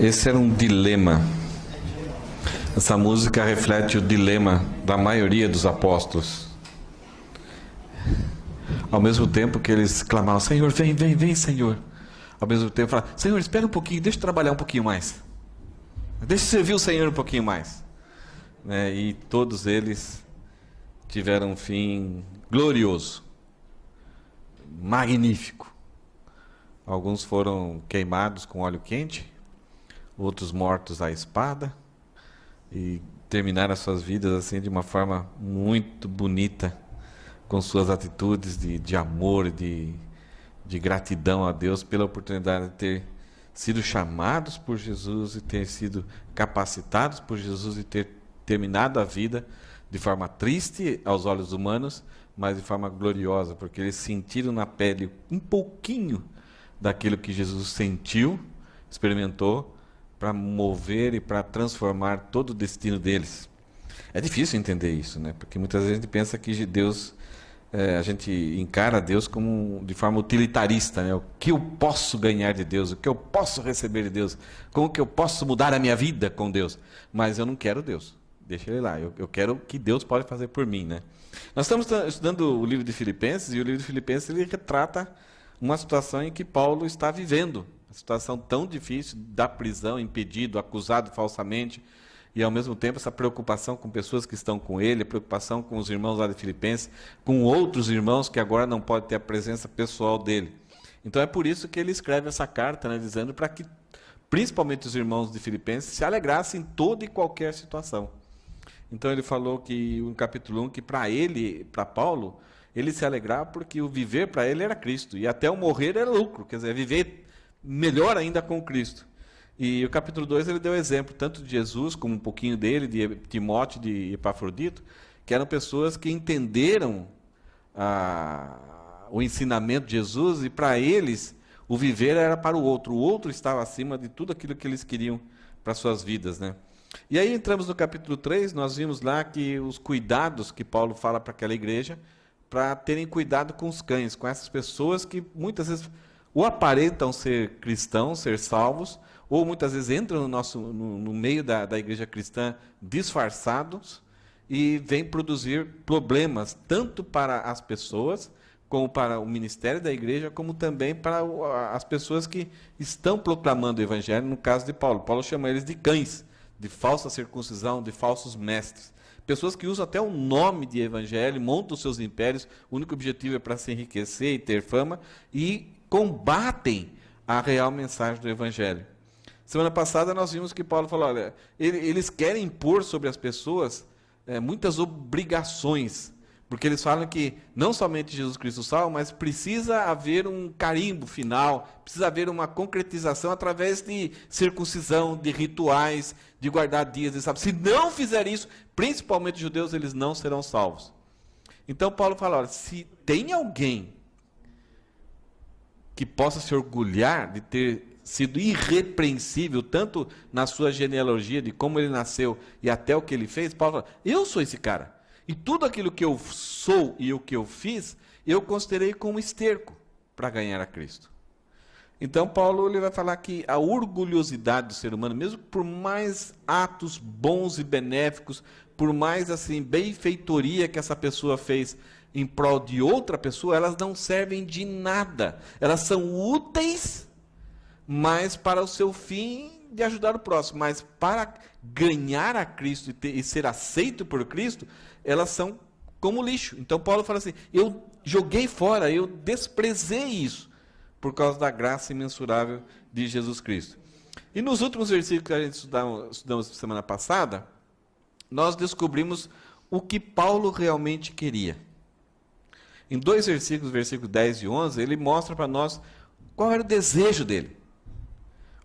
Esse era um dilema. Essa música reflete o dilema da maioria dos apóstolos. Ao mesmo tempo que eles clamavam: Senhor, vem, vem, vem, Senhor. Ao mesmo tempo falavam: Senhor, espera um pouquinho, deixa eu trabalhar um pouquinho mais. Deixa eu servir o Senhor um pouquinho mais. E todos eles tiveram um fim glorioso, magnífico. Alguns foram queimados com óleo quente, outros mortos à espada, e terminaram as suas vidas assim de uma forma muito bonita, com suas atitudes de amor, de gratidão a Deus pela oportunidade de ter sido chamados por Jesus e ter sido capacitados por Jesus e ter terminado a vida de forma triste aos olhos humanos, mas de forma gloriosa, porque eles sentiram na pele um pouquinho daquilo que Jesus sentiu, experimentou, para mover e para transformar todo o destino deles. É difícil entender isso, né? Porque muitas vezes a gente pensa que Deus, a gente encara Deus como de forma utilitarista, né? O que eu posso ganhar de Deus? O que eu posso receber de Deus? Como que eu posso mudar a minha vida com Deus? Mas eu não quero Deus. Deixa ele lá. Eu quero o que Deus pode fazer por mim, né? Nós estamos estudando o livro de Filipenses, e o livro de Filipenses ele retrata uma situação em que Paulo está vivendo. Uma situação tão difícil, da prisão, impedido, acusado falsamente, e ao mesmo tempo essa preocupação com pessoas que estão com ele, a preocupação com os irmãos lá de Filipenses, com outros irmãos que agora não podem ter a presença pessoal dele. Então é por isso que ele escreve essa carta, né, dizendo para que principalmente os irmãos de Filipenses se alegrassem em toda e qualquer situação. Então ele falou que no capítulo 1 que para ele, para Paulo, ele se alegrava porque o viver para ele era Cristo, e até o morrer era lucro, quer dizer, viver melhor ainda com Cristo. E o capítulo 2 ele deu exemplo tanto de Jesus como um pouquinho dele, de Timóteo, de Epafrodito, que eram pessoas que entenderam o ensinamento de Jesus, e para eles o viver era para o outro estava acima de tudo aquilo que eles queriam para suas vidas, né? E aí entramos no capítulo 3, nós vimos lá que os cuidados que Paulo fala para aquela igreja, para terem cuidado com os cães, com essas pessoas que muitas vezes ou aparentam ser cristãos, ser salvos, ou muitas vezes entram no meio da igreja cristã disfarçados e vêm produzir problemas, tanto para as pessoas, como para o ministério da igreja, como também para as pessoas que estão proclamando o evangelho, no caso de Paulo. Paulo chama eles de cães, de falsa circuncisão, de falsos mestres. Pessoas que usam até o nome de evangelho, montam seus impérios, o único objetivo é para se enriquecer e ter fama, e combatem a real mensagem do evangelho. Semana passada nós vimos que Paulo falou, olha, eles querem impor sobre as pessoas muitas obrigações, porque eles falam que não somente Jesus Cristo salva, mas precisa haver um carimbo final, precisa haver uma concretização através de circuncisão, de rituais, de guardar dias de sábado. Se não fizer isso, principalmente os judeus, eles não serão salvos. Então Paulo fala, olha, se tem alguém que possa se orgulhar de ter sido irrepreensível, tanto na sua genealogia, de como ele nasceu e até o que ele fez, Paulo fala, eu sou esse cara. E tudo aquilo que eu sou e o que eu fiz, eu considerei como esterco para ganhar a Cristo. Então Paulo ele vai falar que a orgulhosidade do ser humano, mesmo por mais atos bons e benéficos, por mais assim benfeitoria que essa pessoa fez em prol de outra pessoa, elas não servem de nada. Elas são úteis, mas para o seu fim de ajudar o próximo. Mas para ganhar a Cristo e ser aceito por Cristo, elas são como lixo. Então Paulo fala assim, eu joguei fora, eu desprezei isso, por causa da graça imensurável de Jesus Cristo. E nos últimos versículos que a gente estudamos semana passada, nós descobrimos o que Paulo realmente queria. Em 2 versículos, versículos 10 e 11, ele mostra para nós qual era o desejo dele.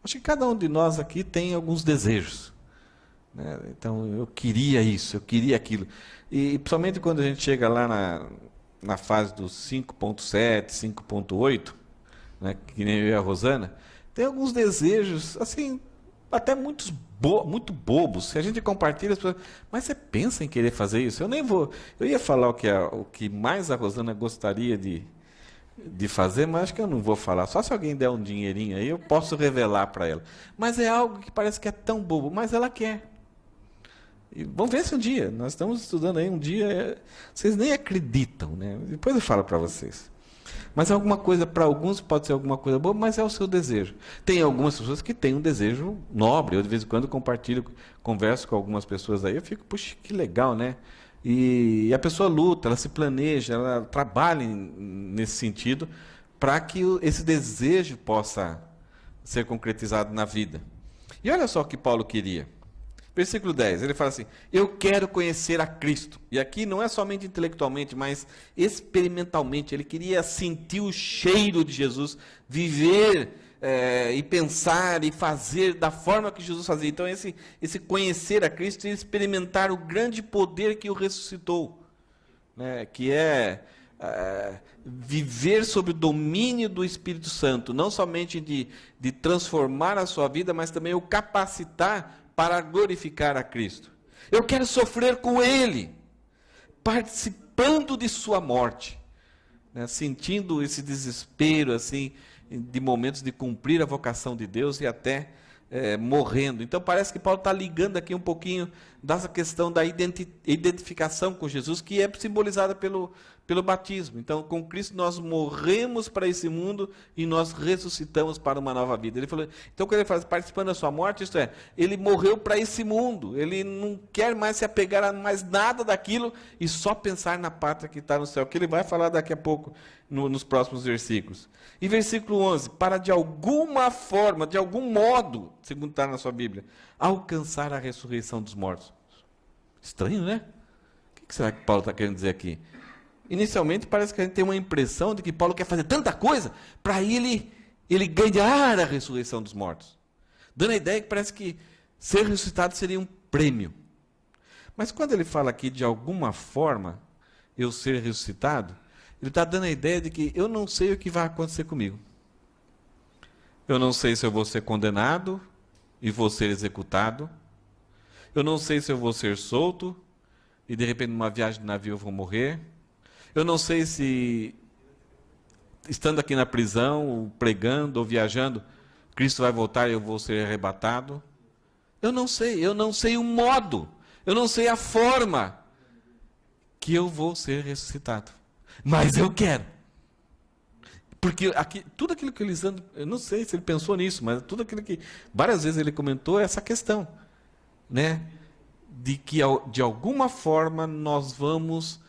Acho que cada um de nós aqui tem alguns desejos, né? Então, eu queria isso, eu queria aquilo. E principalmente quando a gente chega lá na fase dos 5.7, 5.8, né, que nem eu e a Rosana, tem alguns desejos, assim, até muito bobos. Se a gente compartilha, as pessoas, mas você pensa em querer fazer isso? Eu nem vou. Eu ia falar o que mais a Rosana gostaria de de fazer, mas acho que eu não vou falar. Só se alguém der um dinheirinho aí, eu posso revelar para ela. Mas é algo que parece que é tão bobo, mas ela quer. E vamos ver se um dia, nós estamos estudando aí, um dia, vocês nem acreditam, né? Depois eu falo para vocês. Mas alguma coisa, para alguns pode ser alguma coisa boa, mas é o seu desejo. Tem algumas pessoas que têm um desejo nobre. Eu de vez em quando compartilho, converso com algumas pessoas aí, eu fico, puxa, que legal, né? E a pessoa luta, ela se planeja, ela trabalha nesse sentido para que esse desejo possa ser concretizado na vida. E olha só o que Paulo queria. Versículo 10, ele fala assim: eu quero conhecer a Cristo. E aqui não é somente intelectualmente, mas experimentalmente. Ele queria sentir o cheiro de Jesus, viver e pensar e fazer da forma que Jesus fazia. Então, esse conhecer a Cristo e experimentar o grande poder que o ressuscitou, né? Que é viver sob o domínio do Espírito Santo, não somente de transformar a sua vida, mas também o capacitar para glorificar a Cristo. Eu quero sofrer com Ele, participando de sua morte, né? Sentindo esse desespero assim, de momentos de cumprir a vocação de Deus e até morrendo. Então parece que Paulo está ligando aqui um pouquinho dessa questão da identificação com Jesus, que é simbolizada pelo batismo. Então, com Cristo nós morremos para esse mundo e nós ressuscitamos para uma nova vida. Ele falou, então quando ele fala participando da sua morte, isto é, ele morreu para esse mundo, ele não quer mais se apegar a mais nada daquilo e só pensar na pátria que está no céu, que ele vai falar daqui a pouco nos próximos versículos. E versículo 11, para de alguma forma, de algum modo, segundo está na sua Bíblia, alcançar a ressurreição dos mortos. Estranho, né? O que será que Paulo está querendo dizer aqui? Inicialmente parece que a gente tem uma impressão de que Paulo quer fazer tanta coisa para ele ganhar a ressurreição dos mortos. Dando a ideia que parece que ser ressuscitado seria um prêmio. Mas quando ele fala aqui de alguma forma eu ser ressuscitado, ele está dando a ideia de que eu não sei o que vai acontecer comigo. Eu não sei se eu vou ser condenado e vou ser executado. Eu não sei se eu vou ser solto e de repente numa viagem de navio eu vou morrer. Eu não sei se, estando aqui na prisão, pregando ou viajando, Cristo vai voltar e eu vou ser arrebatado. Eu não sei o modo, eu não sei a forma que eu vou ser ressuscitado. Mas eu quero. Porque aqui, tudo aquilo que Elisandro, eu não sei se ele pensou nisso, mas tudo aquilo que várias vezes ele comentou é essa questão, né? De que de alguma forma nós vamos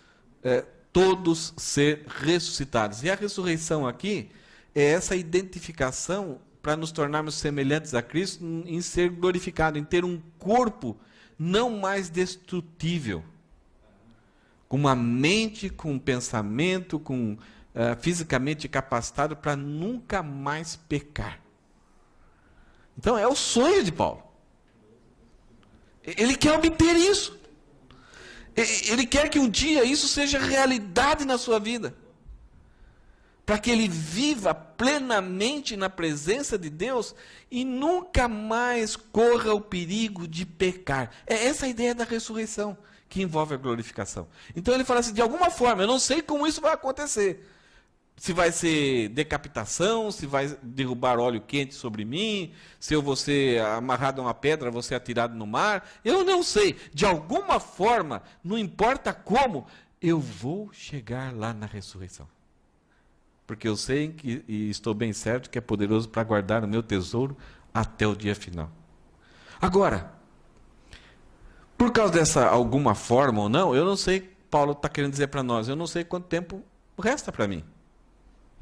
todos ser ressuscitados. E a ressurreição aqui é essa identificação para nos tornarmos semelhantes a Cristo em ser glorificado, em ter um corpo não mais destrutível, com uma mente, com um pensamento, fisicamente capacitado para nunca mais pecar. Então é o sonho de Paulo. Ele quer obter isso. Ele quer que um dia isso seja realidade na sua vida. Para que ele viva plenamente na presença de Deus e nunca mais corra o perigo de pecar. É essa a ideia da ressurreição, que envolve a glorificação. Então ele fala assim, de alguma forma, eu não sei como isso vai acontecer. Se vai ser decapitação, se vai derrubar óleo quente sobre mim, se eu vou ser amarrado a uma pedra, vou ser atirado no mar, eu não sei. De alguma forma, não importa como, eu vou chegar lá na ressurreição. Porque eu sei e estou bem certo que é poderoso para guardar o meu tesouro até o dia final. Agora, por causa dessa alguma forma ou não, eu não sei, Paulo está querendo dizer para nós, eu não sei quanto tempo resta para mim.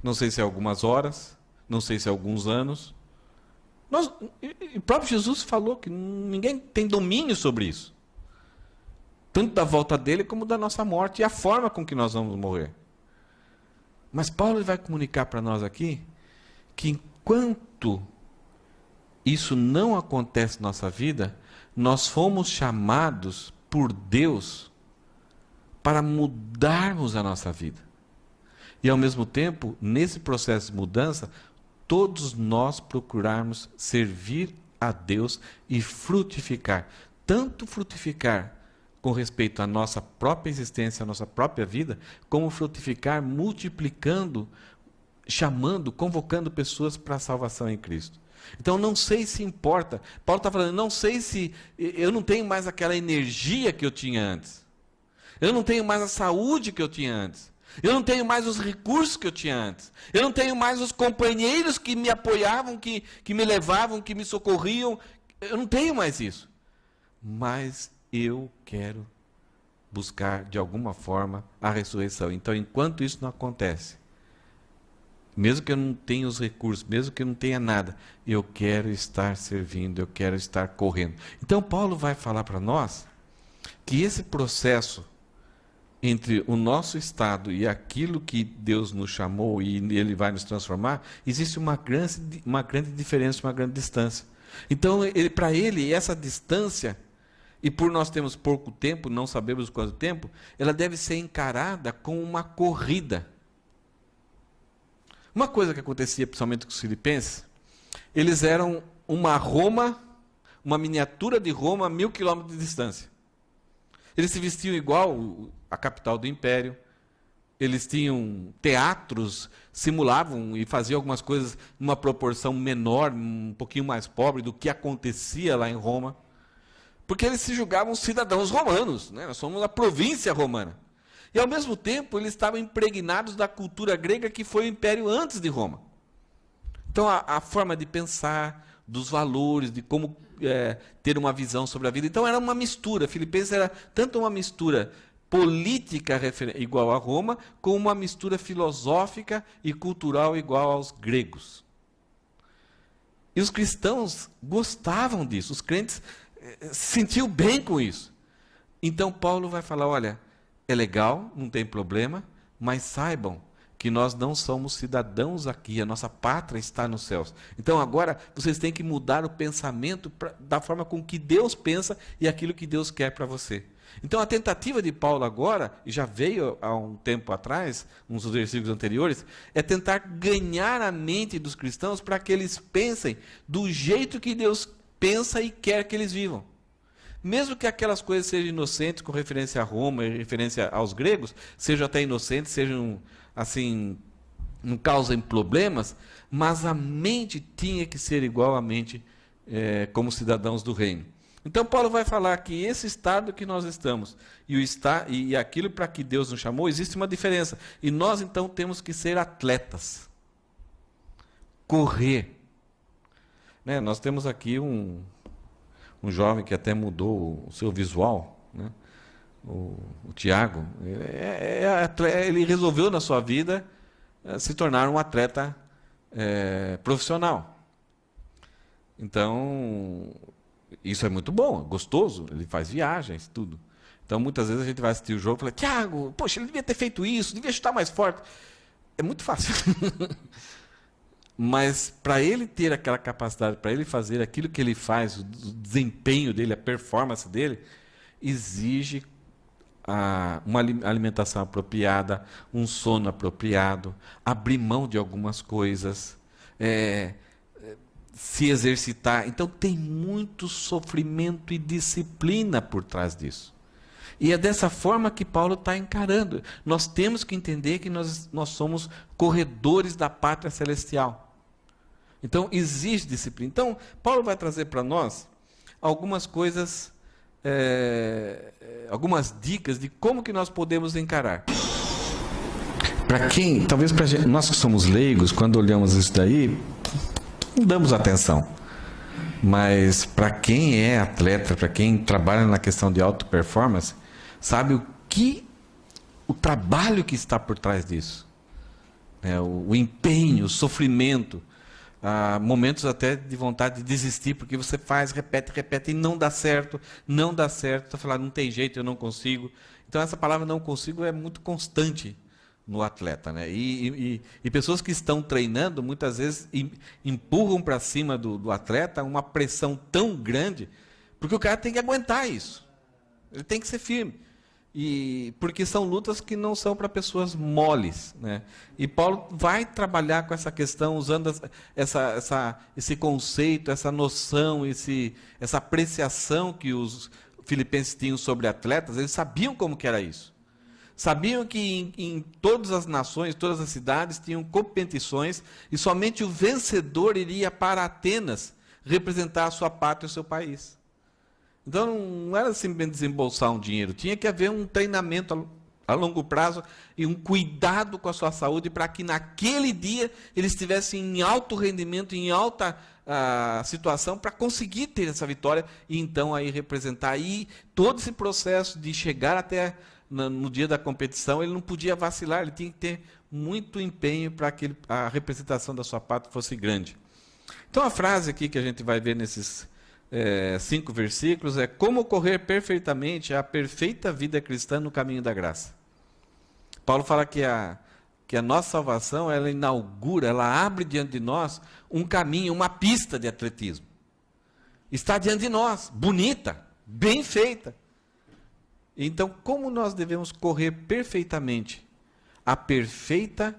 Não sei se é algumas horas, não sei se é alguns anos. O próprio Jesus falou que ninguém tem domínio sobre isso. Tanto da volta dele como da nossa morte e a forma com que nós vamos morrer. Mas Paulo vai comunicar para nós aqui que enquanto isso não acontece na nossa vida, nós fomos chamados por Deus para mudarmos a nossa vida. E ao mesmo tempo, nesse processo de mudança, todos nós procurarmos servir a Deus e frutificar. Tanto frutificar com respeito à nossa própria existência, à nossa própria vida, como frutificar multiplicando chamando, convocando pessoas para a salvação em Cristo. Então, não sei se importa. Paulo está falando, não sei se eu não tenho mais aquela energia que eu tinha antes. Eu não tenho mais a saúde que eu tinha antes. Eu não tenho mais os recursos que eu tinha antes. Eu não tenho mais os companheiros que me apoiavam, que me levavam, que me socorriam. Eu não tenho mais isso. Mas eu quero buscar, de alguma forma, a ressurreição. Então, enquanto isso não acontece, mesmo que eu não tenha os recursos, mesmo que eu não tenha nada, eu quero estar servindo, eu quero estar correndo. Então, Paulo vai falar para nós que esse processo entre o nosso estado e aquilo que Deus nos chamou e Ele vai nos transformar, existe uma grande diferença, uma grande distância. Então, para ele, essa distância, e por nós termos pouco tempo, não sabemos quanto tempo, ela deve ser encarada como uma corrida. Uma coisa que acontecia, principalmente com os filipenses, eles eram uma Roma, uma miniatura de Roma a 1000 quilômetros de distância. Eles se vestiam igual a capital do império, eles tinham teatros, simulavam e faziam algumas coisas numa proporção menor, um pouquinho mais pobre do que acontecia lá em Roma, porque eles se julgavam cidadãos romanos, né? Nós somos a província romana. E, ao mesmo tempo, eles estavam impregnados da cultura grega, que foi o império antes de Roma. Então, a forma de pensar, dos valores, de como ter uma visão sobre a vida. Então, era uma mistura. Filipenses era tanto uma mistura política igual a Roma, como uma mistura filosófica e cultural igual aos gregos. E os cristãos gostavam disso. Os crentes se sentiam bem com isso. Então, Paulo vai falar, olha, é legal, não tem problema, mas saibam que nós não somos cidadãos aqui, a nossa pátria está nos céus. Então agora vocês têm que mudar o pensamento da forma com que Deus pensa e aquilo que Deus quer para você. Então a tentativa de Paulo agora, e já veio há um tempo atrás, uns versículos anteriores, é tentar ganhar a mente dos cristãos para que eles pensem do jeito que Deus pensa e quer que eles vivam. Mesmo que aquelas coisas sejam inocentes com referência a Roma e referência aos gregos, sejam até inocentes, sejam assim, não causem problemas, mas a mente tinha que ser igual à mente como cidadãos do reino. Então Paulo vai falar que esse estado que nós estamos e aquilo para que Deus nos chamou, existe uma diferença. E nós então temos que ser atletas. Correr. Né? Nós temos aqui um jovem que até mudou o seu visual, né? O Tiago, ele resolveu na sua vida se tornar um atleta profissional. Então, isso é muito bom, é gostoso, ele faz viagens, tudo. Então, muitas vezes a gente vai assistir o jogo e fala, Tiago, poxa, ele devia ter feito isso, devia chutar mais forte. É muito fácil. Mas para ele ter aquela capacidade, para ele fazer aquilo que ele faz, o desempenho dele, a performance dele, exige uma alimentação apropriada, um sono apropriado, abrir mão de algumas coisas, se exercitar. Então tem muito sofrimento e disciplina por trás disso. E é dessa forma que Paulo está encarando. Nós temos que entender que nós somos corredores da pátria celestial. Então, existe disciplina. Então, Paulo vai trazer para nós algumas coisas, algumas dicas de como que nós podemos encarar. Para quem, talvez para nós que somos leigos, quando olhamos isso daí, não damos atenção. Mas para quem é atleta, para quem trabalha na questão de alta performance, sabe o trabalho que está por trás disso. O empenho, o sofrimento, momentos até de vontade de desistir, porque você faz, repete e não dá certo, você fala, não tem jeito, eu não consigo. Então essa palavra não consigo é muito constante no atleta, né? E pessoas que estão treinando, muitas vezes empurram para cima do atleta uma pressão tão grande, porque o cara tem que aguentar isso, ele tem que ser firme. Porque são lutas que não são para pessoas moles, né? E Paulo vai trabalhar com essa questão, usando esse conceito, essa noção, essa apreciação que os filipenses tinham sobre atletas. Eles sabiam como que era isso. Sabiam que em todas as nações, todas as cidades tinham competições e somente o vencedor iria para Atenas representar a sua pátria e o seu país. Então não era simplesmente desembolsar um dinheiro, tinha que haver um treinamento a longo prazo e um cuidado com a sua saúde para que naquele dia eles estivessem em alto rendimento, em alta situação para conseguir ter essa vitória e então aí representar. Aí todo esse processo de chegar até no dia da competição, ele não podia vacilar, ele tinha que ter muito empenho para que a representação da sua pátria fosse grande. Então a frase aqui que a gente vai ver nesses 5 versículos é: como correr perfeitamente a perfeita vida cristã no caminho da graça. Paulo fala que a nossa salvação, ela inaugura, ela abre diante de nós um caminho, uma pista de atletismo. Está diante de nós, bonita, bem feita. Então, como nós devemos correr perfeitamente a perfeita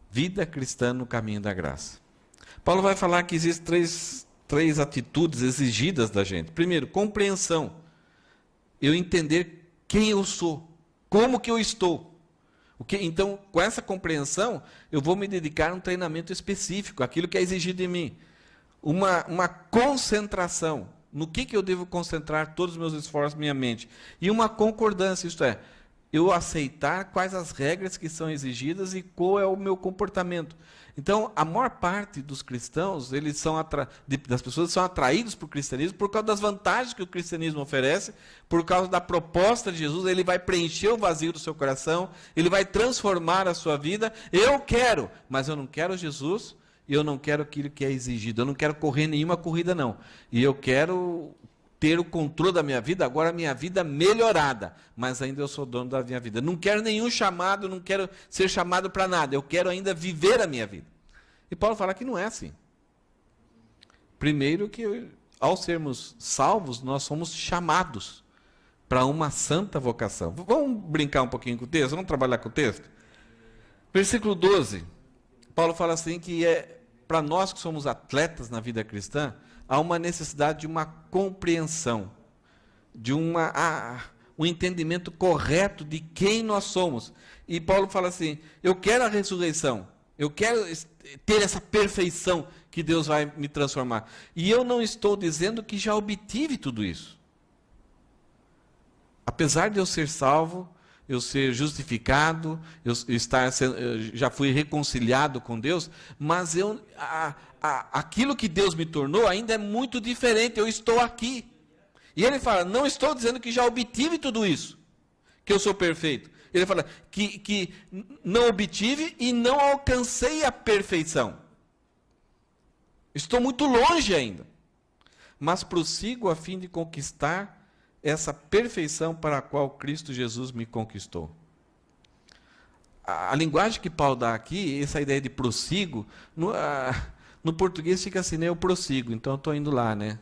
vida cristã no caminho da graça? Paulo vai falar que existem três atitudes exigidas da gente. Primeiro, compreensão. Eu entender quem eu sou, como que eu estou. Então, com essa compreensão, eu vou me dedicar a um treinamento específico, aquilo que é exigido de mim. Uma concentração. No que eu devo concentrar todos os meus esforços, minha mente. E uma concordância, isto é, eu aceitar quais as regras que são exigidas e qual é o meu comportamento. Então, a maior parte dos cristãos, das pessoas são atraídos por cristianismo por causa das vantagens que o cristianismo oferece, por causa da proposta de Jesus. Ele vai preencher o vazio do seu coração, ele vai transformar a sua vida. Eu quero, mas eu não quero Jesus, e eu não quero aquilo que é exigido. Eu não quero correr nenhuma corrida, não. E eu quero ter o controle da minha vida, agora a minha vida melhorada, mas ainda eu sou dono da minha vida. Não quero nenhum chamado, não quero ser chamado para nada, eu quero ainda viver a minha vida. E Paulo fala que não é assim. Primeiro que, ao sermos salvos, nós somos chamados para uma santa vocação. Vamos brincar um pouquinho com o texto? Vamos trabalhar com o texto? Versículo 12, Paulo fala assim que para nós que somos atletas na vida cristã, há uma necessidade de uma compreensão, de um entendimento correto de quem nós somos. E Paulo fala assim: eu quero a ressurreição, eu quero ter essa perfeição que Deus vai me transformar. E eu não estou dizendo que já obtive tudo isso. Apesar de eu ser salvo, eu ser justificado, eu já fui reconciliado com Deus, mas aquilo que Deus me tornou ainda é muito diferente, eu estou aqui. E ele fala, não estou dizendo que já obtive tudo isso, que eu sou perfeito. Ele fala que não obtive e não alcancei a perfeição. Estou muito longe ainda, mas prossigo a fim de conquistar essa perfeição para a qual Cristo Jesus me conquistou. A linguagem que Paulo dá aqui, essa ideia de prossigo, no português fica assim, né? Eu prossigo, então eu estou indo lá, né?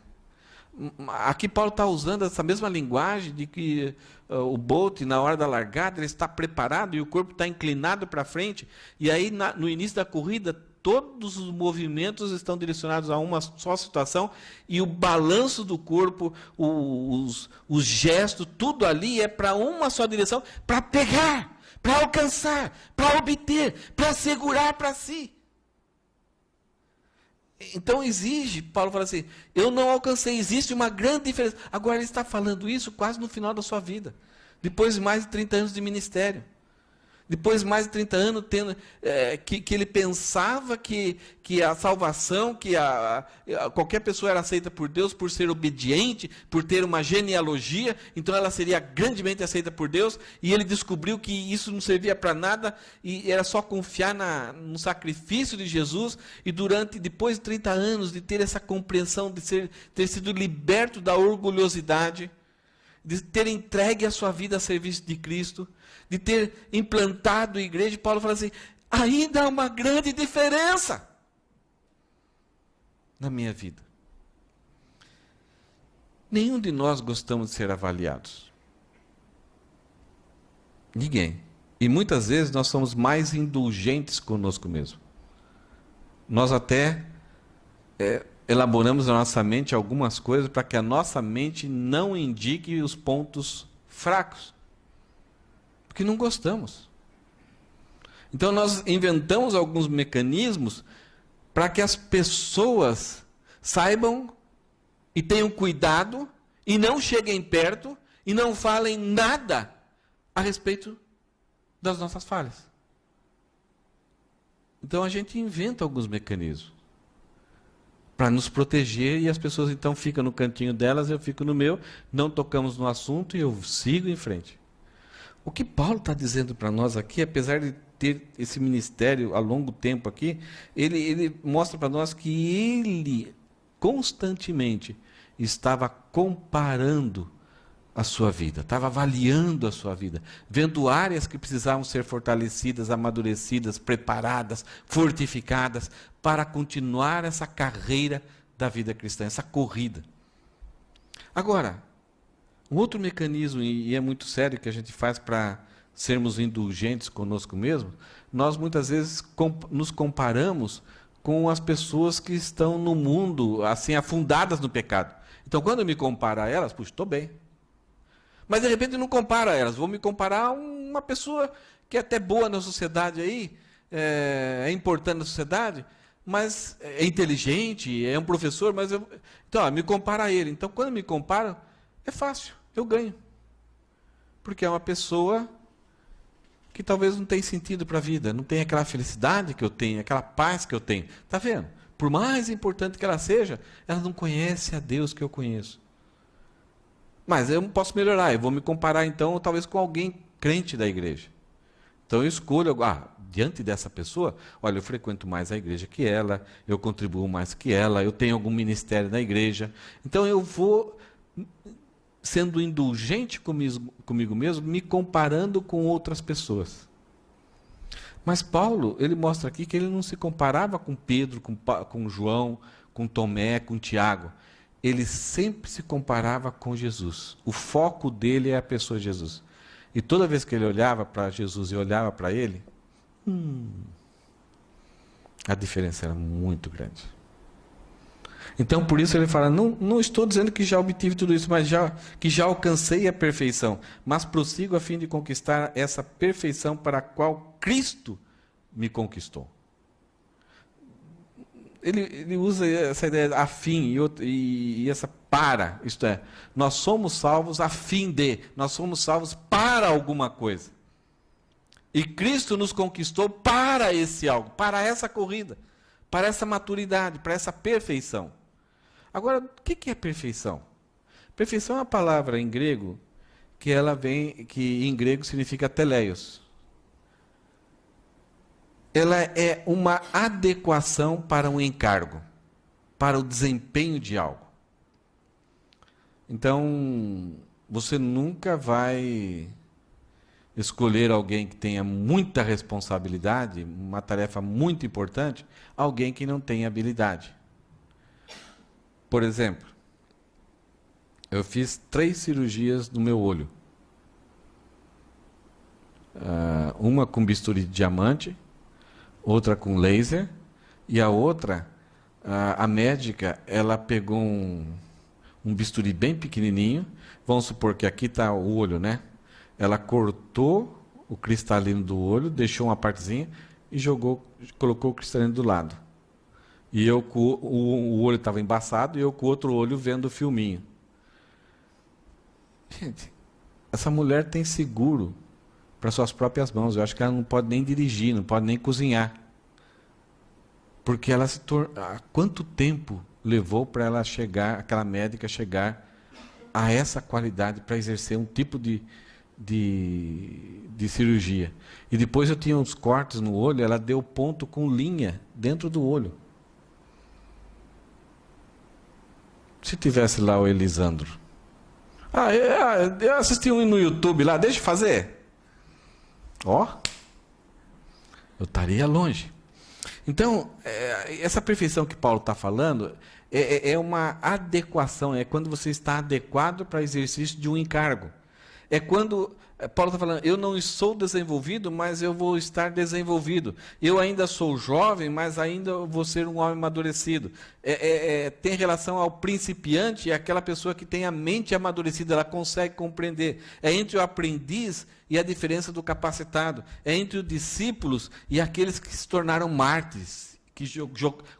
Aqui Paulo está usando essa mesma linguagem de que o bote, na hora da largada, ele está preparado e o corpo está inclinado para frente, e aí no início da corrida, todos os movimentos estão direcionados a uma só situação, e o balanço do corpo, os gestos, tudo ali é para uma só direção, para pegar, para alcançar, para obter, para segurar para si. Então Paulo fala assim, eu não alcancei, existe uma grande diferença. Agora ele está falando isso quase no final da sua vida, depois de mais de 30 anos de ministério. Depois de mais de 30 anos, que ele pensava que a salvação, qualquer pessoa era aceita por Deus por ser obediente, por ter uma genealogia, então ela seria grandemente aceita por Deus, e ele descobriu que isso não servia para nada, e era só confiar no sacrifício de Jesus, e depois de 30 anos de ter essa compreensão, de ter sido liberto da orgulhosidade, de ter entregue a sua vida a serviço de Cristo, de ter implantado a igreja, Paulo fala assim, ainda há uma grande diferença na minha vida. Nenhum de nós gostamos de ser avaliados. Ninguém. E muitas vezes nós somos mais indulgentes conosco mesmo. Nós até elaboramos na nossa mente algumas coisas para que a nossa mente não indique os pontos fracos. Porque não gostamos. Então nós inventamos alguns mecanismos para que as pessoas saibam e tenham cuidado e não cheguem perto e não falem nada a respeito das nossas falhas. Então a gente inventa alguns mecanismos para nos proteger e as pessoas então ficam no cantinho delas, eu fico no meu, não tocamos no assunto e eu sigo em frente. O que Paulo está dizendo para nós aqui, apesar de ter esse ministério há longo tempo aqui, ele mostra para nós que ele constantemente estava comparando a sua vida, estava avaliando a sua vida, vendo áreas que precisavam ser fortalecidas, amadurecidas, preparadas, fortificadas, para continuar essa carreira da vida cristã, essa corrida. Agora, um outro mecanismo, e é muito sério, que a gente faz para sermos indulgentes conosco mesmo, nós muitas vezes nos comparamos com as pessoas que estão no mundo, assim, afundadas no pecado. Então, quando eu me comparo a elas, puxa, estou bem. Mas, de repente, eu não comparo a elas. Vou me comparar a uma pessoa que é até boa na sociedade aí, é importante na sociedade, mas é inteligente, é um professor, mas eu... Então, me compara a ele. Então, quando eu me comparo, é fácil, eu ganho. Porque é uma pessoa que talvez não tenha sentido para a vida, não tem aquela felicidade que eu tenho, aquela paz que eu tenho. Está vendo? Por mais importante que ela seja, ela não conhece a Deus que eu conheço. Mas eu posso melhorar, eu vou me comparar então talvez com alguém crente da igreja. Então eu escolho, diante dessa pessoa, olha, eu frequento mais a igreja que ela, eu contribuo mais que ela, eu tenho algum ministério na igreja. Então eu vou sendo indulgente comigo mesmo, me comparando com outras pessoas. Mas Paulo, ele mostra aqui que ele não se comparava com Pedro, com João, com Tomé, com Tiago. Ele sempre se comparava com Jesus. O foco dele é a pessoa de Jesus. E toda vez que ele olhava para Jesus e olhava para ele, a diferença era muito grande. Então, por isso ele fala, não estou dizendo que já obtive tudo isso, mas que já alcancei a perfeição, mas prossigo a fim de conquistar essa perfeição para a qual Cristo me conquistou. Ele usa essa ideia a fim e essa para, isto é, nós somos salvos a fim de, nós somos salvos para alguma coisa. E Cristo nos conquistou para esse algo, para essa corrida, para essa maturidade, para essa perfeição. Agora, o que é perfeição? Perfeição é uma palavra em grego que em grego significa teleios. Ela é uma adequação para um encargo, para o desempenho de algo. Então, você nunca vai escolher alguém que tenha muita responsabilidade, uma tarefa muito importante, alguém que não tenha habilidade. Por exemplo, eu fiz 3 cirurgias no meu olho. Uma com bisturi de diamante, outra com laser, e a outra, a médica, ela pegou um bisturi bem pequenininho, vamos supor que aqui está o olho, né? Ela cortou o cristalino do olho, deixou uma partezinha e colocou o cristalino do lado. E eu o olho estava embaçado e eu com o outro olho vendo o filminho. Gente, essa mulher tem seguro para suas próprias mãos. Eu acho que ela não pode nem dirigir, não pode nem cozinhar. Porque ela há quanto tempo levou para ela chegar, aquela médica chegar a essa qualidade para exercer um tipo de cirurgia. E depois eu tinha uns cortes no olho, ela deu ponto com linha dentro do olho. Se tivesse lá o Elisandro. Eu assisti um no YouTube lá, deixa eu fazer. Eu estaria longe. Então, essa perfeição que Paulo está falando é uma adequação, é quando você está adequado para o exercício de um encargo. É quando Paulo está falando, eu não sou desenvolvido, mas eu vou estar desenvolvido. Eu ainda sou jovem, mas ainda vou ser um homem amadurecido. Tem relação ao principiante e aquela pessoa que tem a mente amadurecida, ela consegue compreender. É entre o aprendiz e a diferença do capacitado. É entre os discípulos e aqueles que se tornaram mártires, que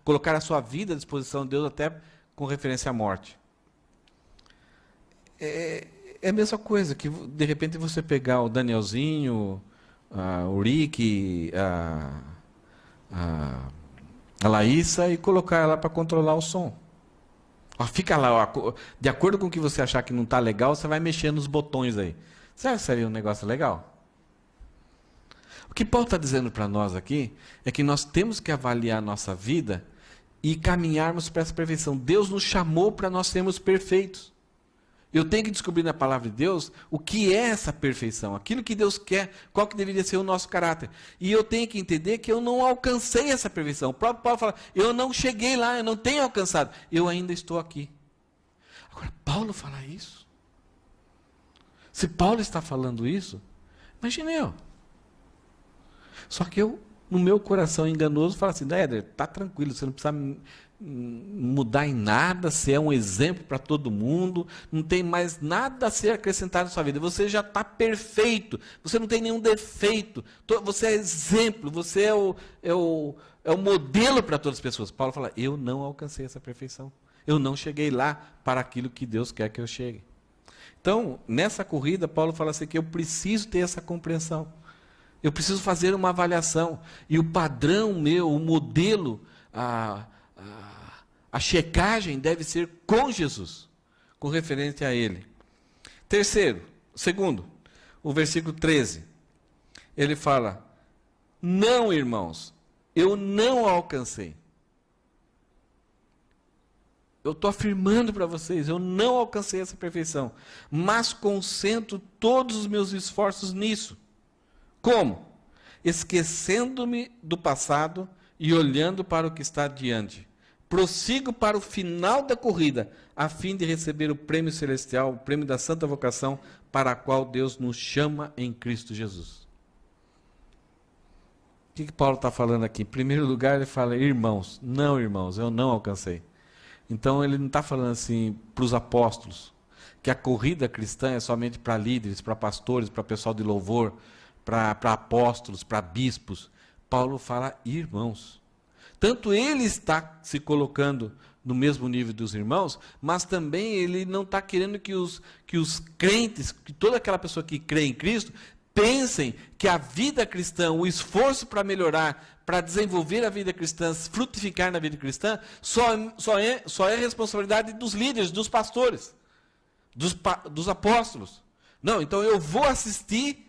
colocaram a sua vida à disposição de Deus até com referência à morte. É a mesma coisa que, de repente, você pegar o Danielzinho, o Rick, a Laísa e colocar ela para controlar o som. Fica lá, de acordo com o que você achar que não está legal, você vai mexendo nos botões aí. Você acha que seria um negócio legal? O que Paulo está dizendo para nós aqui é que nós temos que avaliar a nossa vida e caminharmos para essa perfeição. Deus nos chamou para nós sermos perfeitos. Eu tenho que descobrir na palavra de Deus o que é essa perfeição, aquilo que Deus quer, qual que deveria ser o nosso caráter. E eu tenho que entender que eu não alcancei essa perfeição. O próprio Paulo fala, eu não cheguei lá, eu não tenho alcançado, eu ainda estou aqui. Agora, Paulo fala isso? Se Paulo está falando isso, imagine eu. Só que eu, no meu coração enganoso, falo assim, Éder, está tranquilo, você não precisa mudar em nada, você é um exemplo para todo mundo, não tem mais nada a ser acrescentado na sua vida, você já está perfeito, você não tem nenhum defeito, você é exemplo, você é o modelo para todas as pessoas. Paulo fala, eu não alcancei essa perfeição, eu não cheguei lá para aquilo que Deus quer que eu chegue. Então, nessa corrida, Paulo fala assim, que eu preciso ter essa compreensão, eu preciso fazer uma avaliação, e o padrão meu, o modelo, a checagem deve ser com Jesus, com referência a Ele. Segundo, o versículo 13, ele fala, não, irmãos, eu não alcancei. Eu estou afirmando para vocês, eu não alcancei essa perfeição, mas concentro todos os meus esforços nisso. Como? Esquecendo-me do passado e olhando para o que está adiante. Prossigo para o final da corrida, a fim de receber o prêmio celestial, o prêmio da santa vocação, para a qual Deus nos chama em Cristo Jesus. O que Paulo está falando aqui? Em primeiro lugar, ele fala, irmãos. Não, irmãos, eu não alcancei. Então, ele não está falando assim para os apóstolos, que a corrida cristã é somente para líderes, para pastores, para pessoal de louvor, para apóstolos, para bispos. Paulo fala, irmãos. Tanto ele está se colocando no mesmo nível dos irmãos, mas também ele não está querendo que os crentes, que toda aquela pessoa que crê em Cristo, pensem que a vida cristã, o esforço para melhorar, para desenvolver a vida cristã, frutificar na vida cristã, só é responsabilidade dos líderes, dos pastores, dos apóstolos. Não, então eu vou assistir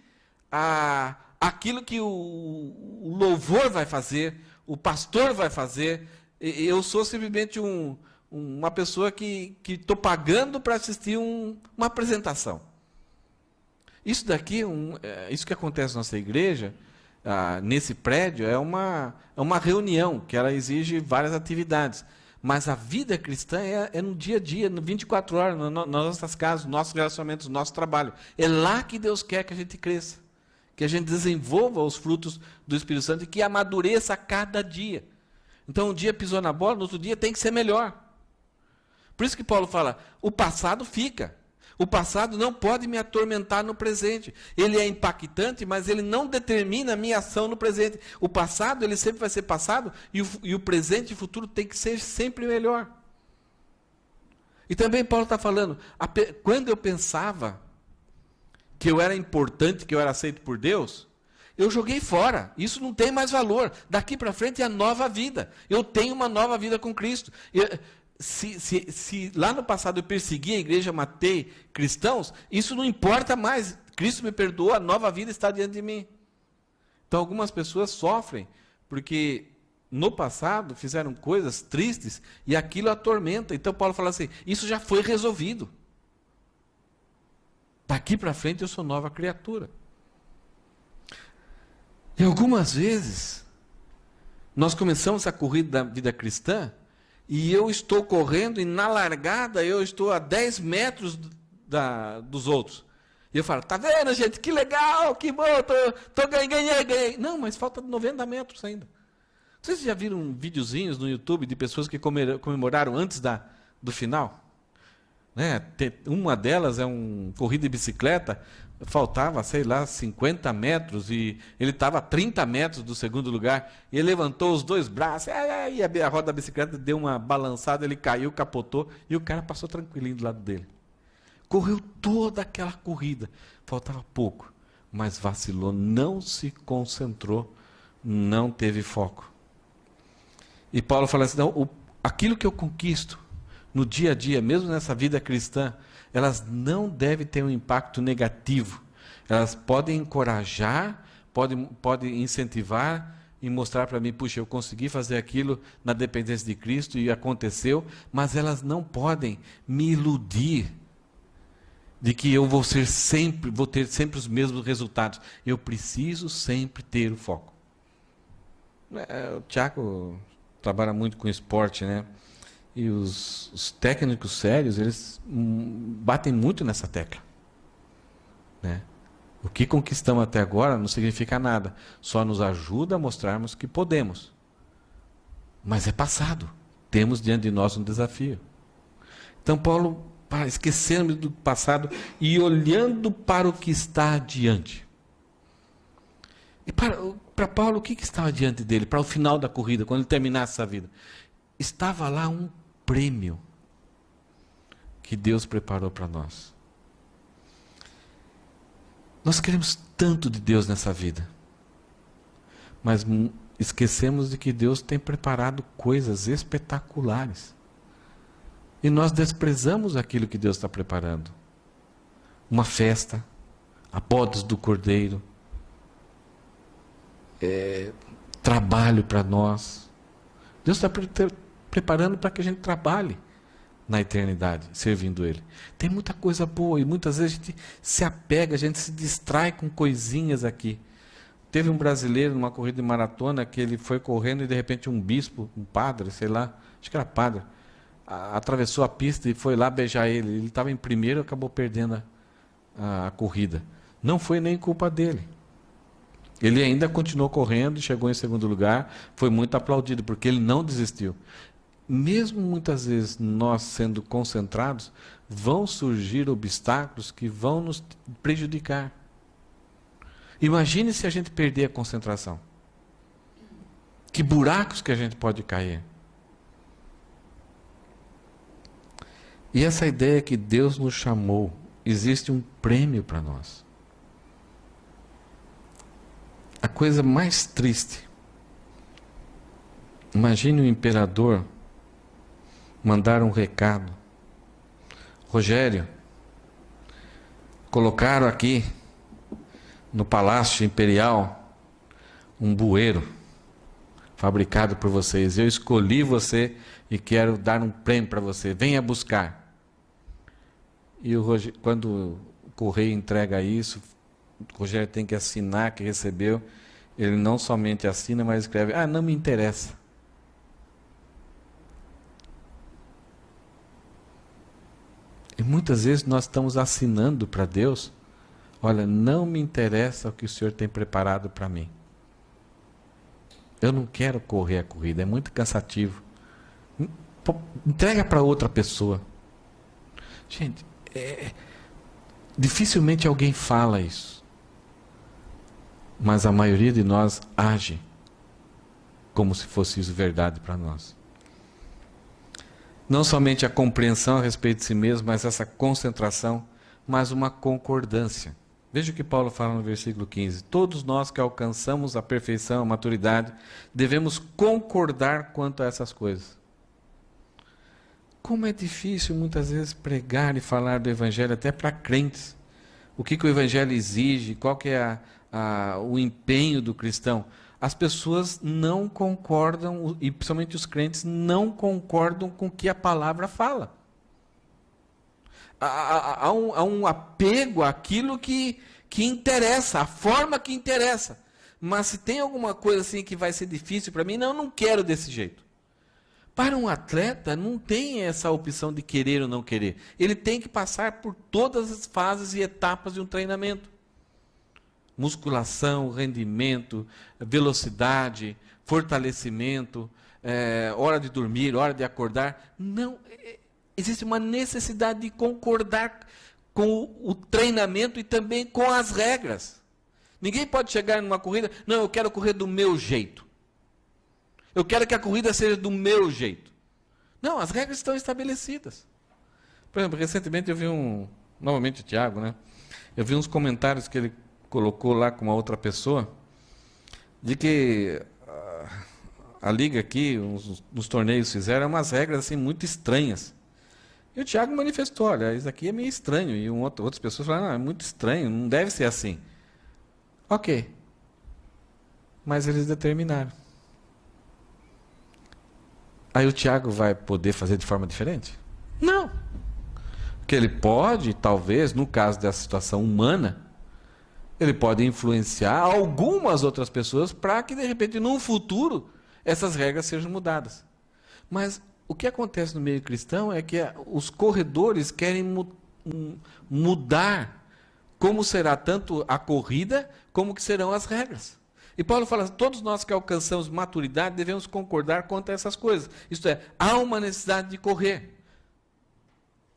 aquilo que o louvor vai fazer, o pastor vai fazer. Eu sou simplesmente uma pessoa que estou pagando para assistir uma apresentação. Isso daqui, isso que acontece na nossa igreja, nesse prédio, é uma reunião que ela exige várias atividades. Mas a vida cristã é no dia a dia, no 24 horas, nas nossas casas, nos nossos relacionamentos, no nosso trabalho. É lá que Deus quer que a gente cresça, que a gente desenvolva os frutos do Espírito Santo e que amadureça a cada dia. Então, um dia pisou na bola, no outro dia tem que ser melhor. Por isso que Paulo fala, o passado fica. O passado não pode me atormentar no presente. Ele é impactante, mas ele não determina a minha ação no presente. O passado, ele sempre vai ser passado, e o presente e o futuro tem que ser sempre melhor. E também Paulo está falando, quando eu pensava que eu era importante, que eu era aceito por Deus, eu joguei fora. Isso não tem mais valor. Daqui para frente é a nova vida. Eu tenho uma nova vida com Cristo. Se lá no passado eu persegui a igreja, matei cristãos, isso não importa mais. Cristo me perdoou, a nova vida está diante de mim. Então algumas pessoas sofrem porque no passado fizeram coisas tristes e aquilo atormenta. Então Paulo fala assim, isso já foi resolvido. Daqui para frente eu sou nova criatura. E algumas vezes nós começamos a corrida da vida cristã e eu estou correndo e na largada eu estou a 10 metros dos outros. E eu falo, tá vendo, gente? Que legal, que bom, ganhei. Não, mas falta 90 metros ainda. Vocês já viram videozinhos no YouTube de pessoas que comemoraram antes do final? Né? Uma delas é uma corrida de bicicleta, faltava, sei lá, 50 metros e ele estava a 30 metros do segundo lugar e ele levantou os dois braços e a roda da bicicleta deu uma balançada, ele caiu, capotou e o cara passou tranquilinho do lado dele. Correu toda aquela corrida, faltava pouco, mas vacilou, não se concentrou, não teve foco. E Paulo fala assim, não, aquilo que eu conquisto no dia a dia, mesmo nessa vida cristã, elas não devem ter um impacto negativo. Elas podem encorajar, podem incentivar e mostrar para mim, puxa, eu consegui fazer aquilo na dependência de Cristo e aconteceu, mas elas não podem me iludir de que eu vou ter sempre os mesmos resultados. Eu preciso sempre ter o foco. O Tiago trabalha muito com esporte, né? E os técnicos sérios, eles batem muito nessa tecla. Né? O que conquistamos até agora não significa nada. Só nos ajuda a mostrarmos que podemos. Mas é passado. Temos diante de nós um desafio. Então Paulo, esquecendo do passado e olhando para o que está adiante. E para Paulo, o que estava diante dele? Para o final da corrida, quando ele terminasse essa vida. Estava lá um prêmio que Deus preparou para nós. Nós queremos tanto de Deus nessa vida, mas esquecemos de que Deus tem preparado coisas espetaculares. E nós desprezamos aquilo que Deus está preparando. Uma festa, a bodas do Cordeiro, trabalho para nós. Deus está preparando para que a gente trabalhe na eternidade, servindo Ele. Tem muita coisa boa e muitas vezes a gente se apega, a gente se distrai com coisinhas aqui. Teve um brasileiro numa corrida de maratona que ele foi correndo e de repente um bispo, um padre, sei lá, acho que era padre, atravessou a pista e foi lá beijar ele. Ele estava em primeiro e acabou perdendo a corrida. Não foi nem culpa dele. Ele ainda continuou correndo, chegou em segundo lugar, foi muito aplaudido, porque ele não desistiu. Mesmo muitas vezes nós sendo concentrados, vão surgir obstáculos que vão nos prejudicar. Imagine se a gente perder a concentração. Que buracos que a gente pode cair. E essa ideia que Deus nos chamou, existe um prêmio para nós. A coisa mais triste. Imagine o imperador mandar um recado. Rogério, colocaram aqui no Palácio Imperial um bueiro fabricado por vocês. Eu escolhi você e quero dar um prêmio para você. Venha buscar. E quando o correio entrega isso, o Rogério tem que assinar que recebeu. Ele não somente assina, mas escreve: ah, não me interessa. E muitas vezes nós estamos assinando para Deus: olha, não me interessa o que o Senhor tem preparado para mim. Eu não quero correr a corrida, é muito cansativo. Entrega para outra pessoa. Gente, dificilmente alguém fala isso. Mas a maioria de nós age como se fosse isso verdade para nós. Não somente a compreensão a respeito de si mesmo, mas essa concentração, mas uma concordância. Veja o que Paulo fala no versículo 15. Todos nós que alcançamos a perfeição, a maturidade, devemos concordar quanto a essas coisas. Como é difícil muitas vezes pregar e falar do Evangelho até para crentes. O que o Evangelho exige, qual que é o empenho do cristão. As pessoas não concordam, e principalmente os crentes, não concordam com o que a palavra fala. Há um apego àquilo que interessa, a forma que interessa. Mas se tem alguma coisa assim que vai ser difícil para mim, não quero desse jeito. Para um atleta, não tem essa opção de querer ou não querer. Ele tem que passar por todas as fases e etapas de um treinamento. Musculação, rendimento, velocidade, fortalecimento, hora de dormir, hora de acordar. Não, existe uma necessidade de concordar com o treinamento e também com as regras. Ninguém pode chegar numa corrida, não, eu quero correr do meu jeito. Eu quero que a corrida seja do meu jeito. Não, as regras estão estabelecidas. Por exemplo, recentemente eu vi novamente o Thiago, né? Eu vi uns comentários que ele colocou lá com uma outra pessoa, de que a liga aqui, nos torneios fizeram umas regras assim muito estranhas. E o Thiago manifestou, olha, isso aqui é meio estranho. E outras pessoas falaram, não, é muito estranho, não deve ser assim. Ok. Mas eles determinaram. Aí o Thiago vai poder fazer de forma diferente? Não. Porque ele pode, talvez, no caso dessa situação humana, ele pode influenciar algumas outras pessoas para que, de repente, num futuro, essas regras sejam mudadas. Mas o que acontece no meio cristão é que os corredores querem mudar como será tanto a corrida, como que serão as regras. E Paulo fala, todos nós que alcançamos maturidade devemos concordar quanto a essas coisas. Isto é, há uma necessidade de correr.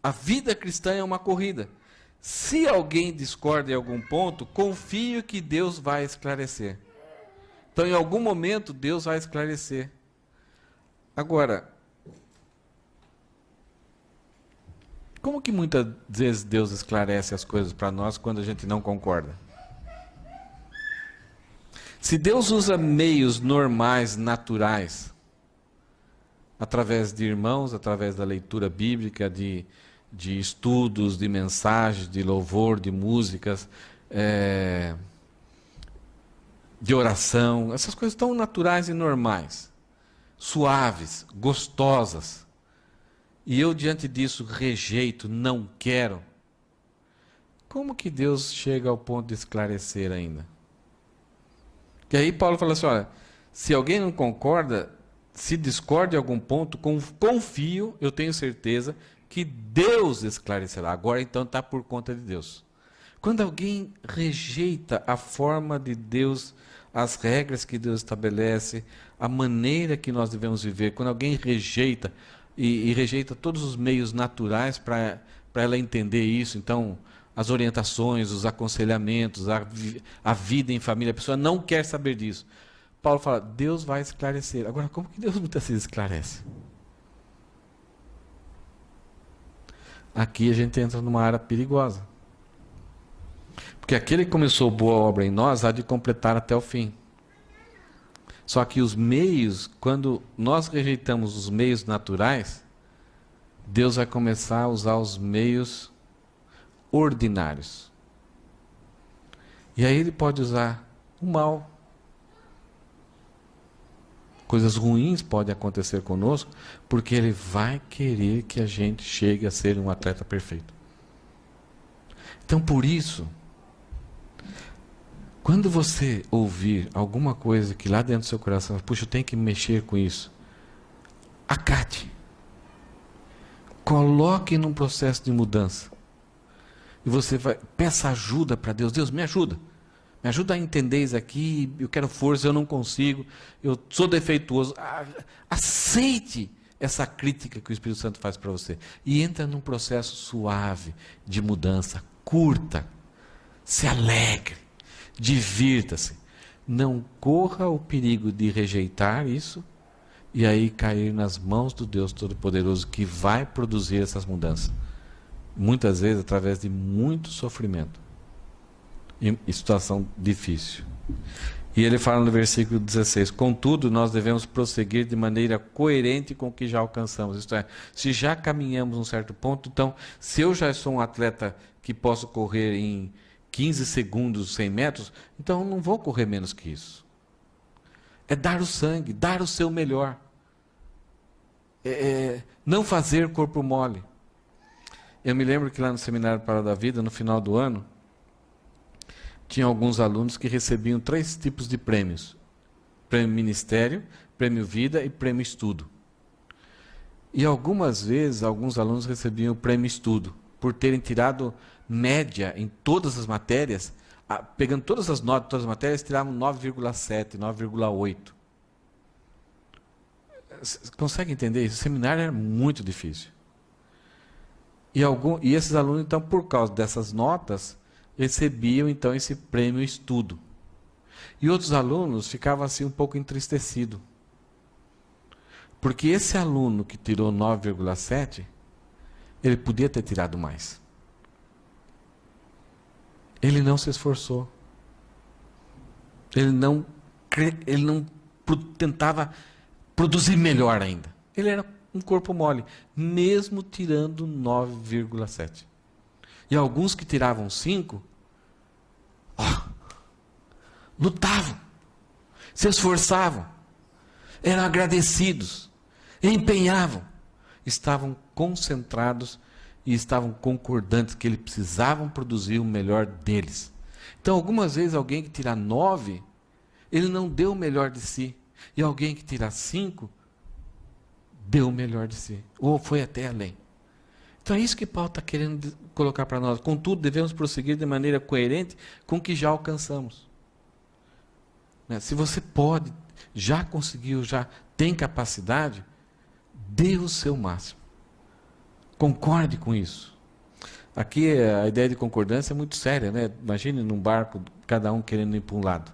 A vida cristã é uma corrida. Se alguém discorda em algum ponto, confio que Deus vai esclarecer. Então, em algum momento, Deus vai esclarecer. Agora, como que muitas vezes Deus esclarece as coisas para nós quando a gente não concorda? Se Deus usa meios normais, naturais, através de irmãos, através da leitura bíblica, de estudos, de mensagens, de louvor, de músicas, de oração, essas coisas tão naturais e normais, suaves, gostosas, e eu diante disso rejeito, não quero, como que Deus chega ao ponto de esclarecer ainda? Que aí Paulo fala assim, olha, se alguém não concorda, se discorda em algum ponto, confio, eu tenho certeza, que Deus esclarecerá. Agora então está por conta de Deus. Quando alguém rejeita a forma de Deus, as regras que Deus estabelece, a maneira que nós devemos viver, quando alguém rejeita, e rejeita todos os meios naturais para ela entender isso, então as orientações, os aconselhamentos, a vida em família, a pessoa não quer saber disso. Paulo fala, Deus vai esclarecer. Agora, como que Deus muitas vezes esclarece? Aqui a gente entra numa área perigosa. Porque aquele que começou boa obra em nós há de completar até o fim. Só que os meios, quando nós rejeitamos os meios naturais, Deus vai começar a usar os meios ordinários. E aí ele pode usar o mal. Coisas ruins podem acontecer conosco, porque ele vai querer que a gente chegue a ser um atleta perfeito. Então, por isso, quando você ouvir alguma coisa que lá dentro do seu coração, puxa, eu tenho que mexer com isso, acate. Coloque num processo de mudança. E você vai, peça ajuda para Deus. Deus, me ajuda. Me ajuda a entender isso aqui, eu quero força, eu não consigo, eu sou defeituoso. Aceite essa crítica que o Espírito Santo faz para você. E entra num processo suave de mudança, curta, se alegre, divirta-se. Não corra o perigo de rejeitar isso e aí cair nas mãos do Deus Todo-Poderoso que vai produzir essas mudanças. Muitas vezes através de muito sofrimento. Em situação difícil. E ele fala no versículo 16, contudo, nós devemos prosseguir de maneira coerente com o que já alcançamos. Isto é, se já caminhamos um certo ponto, então, se eu já sou um atleta que posso correr em 15 segundos 100 metros, então eu não vou correr menos que isso. É dar o sangue, dar o seu melhor. Não fazer corpo mole. Eu me lembro que lá no Seminário Para da Vida, no final do ano, tinha alguns alunos que recebiam 3 tipos de prêmios. Prêmio Ministério, Prêmio Vida e Prêmio Estudo. E algumas vezes, alguns alunos recebiam o prêmio estudo, por terem tirado média em todas as matérias, pegando todas as notas de todas as matérias, tiravam 9,7, 9,8. Consegue entender isso? O seminário era muito difícil. E esses alunos, então, por causa dessas notas, recebiam, então, esse prêmio estudo. E outros alunos ficavam, assim, um pouco entristecidos. Porque esse aluno que tirou 9,7, ele podia ter tirado mais. Ele não se esforçou. Ele não tentava produzir melhor ainda. Ele era um corpo mole, mesmo tirando 9,7. E alguns que tiravam 5, lutavam, se esforçavam, eram agradecidos, empenhavam, estavam concentrados e estavam concordantes que eles precisavam produzir o melhor deles. Então, algumas vezes, alguém que tira 9, ele não deu o melhor de si. E alguém que tira 5, deu o melhor de si. Ou foi até além. Então é isso que Paulo está querendo colocar para nós. Contudo, devemos prosseguir de maneira coerente com o que já alcançamos. Se você pode, já conseguiu, já tem capacidade, dê o seu máximo. Concorde com isso. Aqui a ideia de concordância é muito séria, né? Imagine num barco, cada um querendo ir para um lado.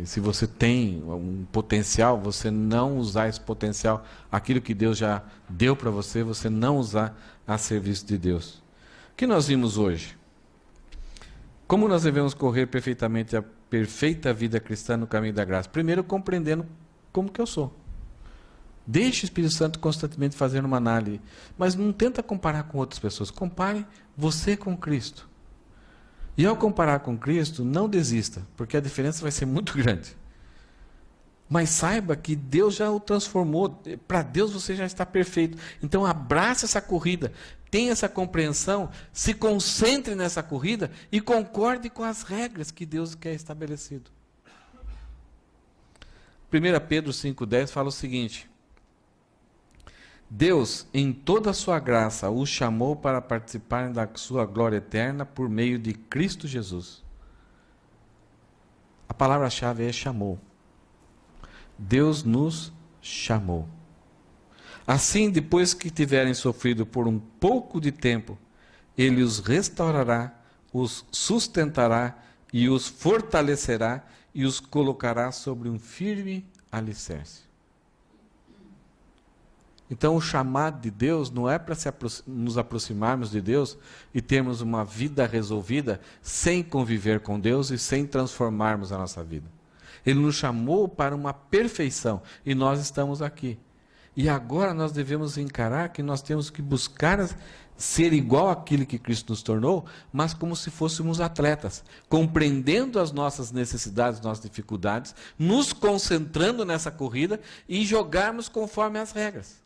Se você tem um potencial, você não usar esse potencial, aquilo que Deus já deu para você, você não usar a serviço de Deus. O que nós vimos hoje? Como nós devemos correr perfeitamente a perfeita vida cristã no caminho da graça? Primeiro, compreendendo como que eu sou. Deixe o Espírito Santo constantemente fazendo uma análise, mas não tenta comparar com outras pessoas. Compare você com Cristo. E ao comparar com Cristo, não desista, porque a diferença vai ser muito grande. Mas saiba que Deus já o transformou. Para Deus você já está perfeito. Então abrace essa corrida, tenha essa compreensão, se concentre nessa corrida e concorde com as regras que Deus quer estabelecido. 1 Pedro 5,10 fala o seguinte: Deus, em toda a sua graça, os chamou para participarem da sua glória eterna por meio de Cristo Jesus. A palavra-chave é chamou. Deus nos chamou. Assim, depois que tiverem sofrido por um pouco de tempo, Ele os restaurará, os sustentará e os fortalecerá e os colocará sobre um firme alicerce. Então, o chamado de Deus não é para nos aproximarmos de Deus e termos uma vida resolvida sem conviver com Deus e sem transformarmos a nossa vida. Ele nos chamou para uma perfeição e nós estamos aqui. E agora nós devemos encarar que nós temos que buscar ser igual àquilo que Cristo nos tornou, mas como se fôssemos atletas, compreendendo as nossas necessidades, nossas dificuldades, nos concentrando nessa corrida e jogarmos conforme as regras.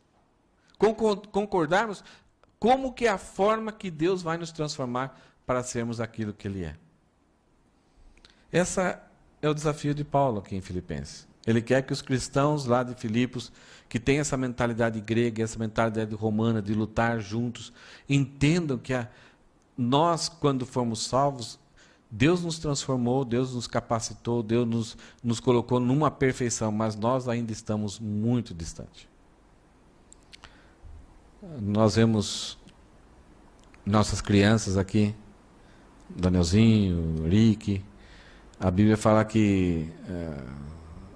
Concordarmos como que é a forma que Deus vai nos transformar para sermos aquilo que Ele é. Esse é o desafio de Paulo aqui em Filipenses. Ele quer que os cristãos lá de Filipos, que têm essa mentalidade grega, essa mentalidade romana de lutar juntos, entendam que nós, quando fomos salvos, Deus nos transformou, Deus nos capacitou, Deus nos colocou numa perfeição, mas nós ainda estamos muito distantes. Nós vemos nossas crianças aqui, Danielzinho, Rick. A Bíblia fala que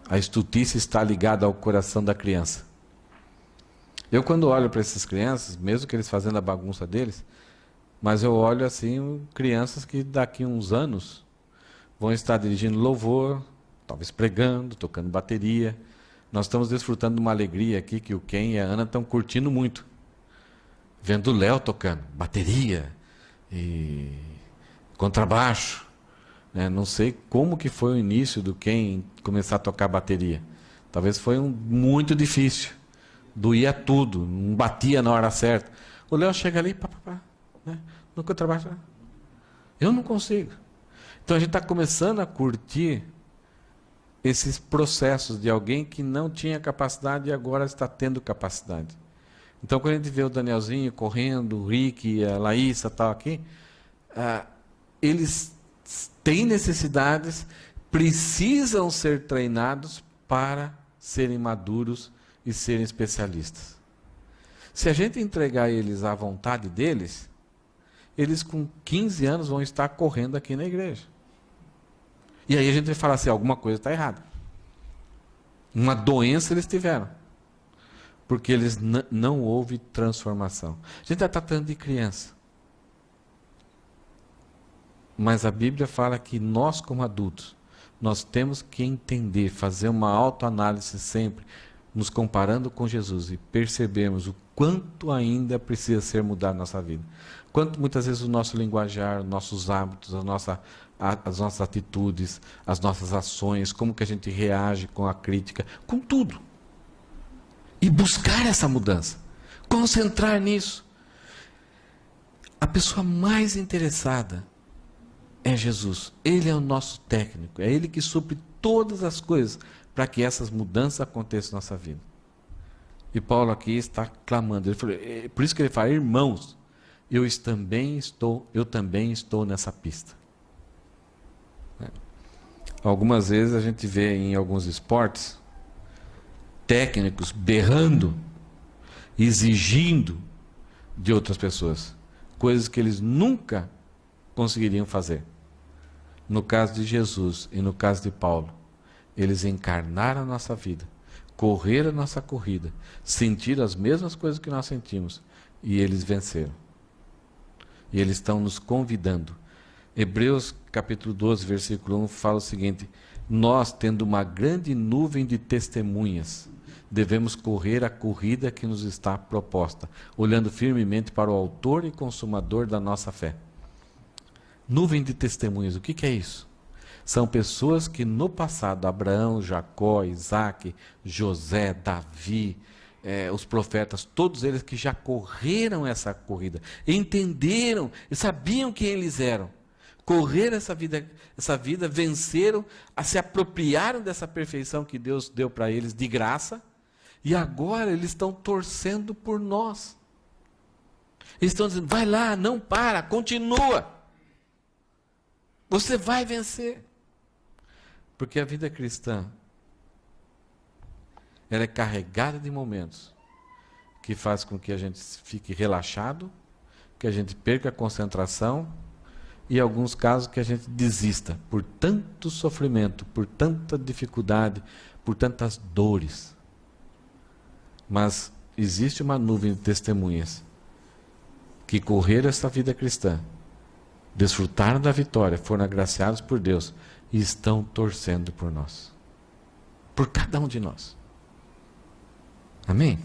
a estultícia está ligada ao coração da criança. Eu, quando olho para essas crianças, mesmo que eles fazendo a bagunça deles, mas eu olho assim, crianças que daqui a uns anos vão estar dirigindo louvor, talvez pregando, tocando bateria. Nós estamos desfrutando de uma alegria aqui que o Ken e a Ana estão curtindo muito. Vendo o Léo tocando bateria e contrabaixo. Não sei como que foi o início do Ken começar a tocar bateria. Talvez foi muito difícil. Doía tudo, não batia na hora certa. O Léo chega ali, no contrabaixo. Eu não consigo. Então a gente está começando a curtir esses processos de alguém que não tinha capacidade e agora está tendo capacidade. Então, quando a gente vê o Danielzinho correndo, o Rick, a Laísa tal aqui, eles têm necessidades, precisam ser treinados para serem maduros e serem especialistas. Se a gente entregar eles à vontade deles, eles com 15 anos vão estar correndo aqui na igreja. E aí a gente vai falar assim, alguma coisa está errada. Uma doença eles tiveram. Porque eles não houve transformação. A gente está tratando de criança. Mas a Bíblia fala que nós, como adultos, nós temos que entender, fazer uma autoanálise sempre, nos comparando com Jesus e percebermos o quanto ainda precisa ser mudado na nossa vida. Quanto muitas vezes o nosso linguajar, nossos hábitos, as nossas atitudes, as nossas ações, como que a gente reage com a crítica, com tudo. E buscar essa mudança, concentrar nisso. A pessoa mais interessada é Jesus. Ele é o nosso técnico, é Ele que supre todas as coisas para que essas mudanças aconteçam na nossa vida. E Paulo aqui está clamando, ele falou, por isso que ele fala, irmãos, eu também estou nessa pista. Algumas vezes a gente vê em alguns esportes, técnicos berrando, exigindo de outras pessoas, coisas que eles nunca conseguiriam fazer. No caso de Jesus e no caso de Paulo, eles encarnaram a nossa vida, correram a nossa corrida, sentiram as mesmas coisas que nós sentimos, e eles venceram. E eles estão nos convidando. Hebreus capítulo 12, versículo 1 fala o seguinte, nós, tendo uma grande nuvem de testemunhas, devemos correr a corrida que nos está proposta, olhando firmemente para o autor e consumador da nossa fé. Nuvem de testemunhas, o que é isso? São pessoas que no passado, Abraão, Jacó, Isaac, José, Davi, os profetas, todos eles que já correram essa corrida, entenderam, sabiam quem eles eram, correram essa vida, venceram, se apropriaram dessa perfeição que Deus deu para eles de graça, e agora eles estão torcendo por nós. Eles estão dizendo, vai lá, não para, continua. Você vai vencer. Porque a vida cristã, ela é carregada de momentos que faz com que a gente fique relaxado, que a gente perca a concentração e, em alguns casos, que a gente desista por tanto sofrimento, por tanta dificuldade, por tantas dores. Mas existe uma nuvem de testemunhas que correram essa vida cristã, desfrutaram da vitória, foram agraciados por Deus e estão torcendo por nós. Por cada um de nós. Amém?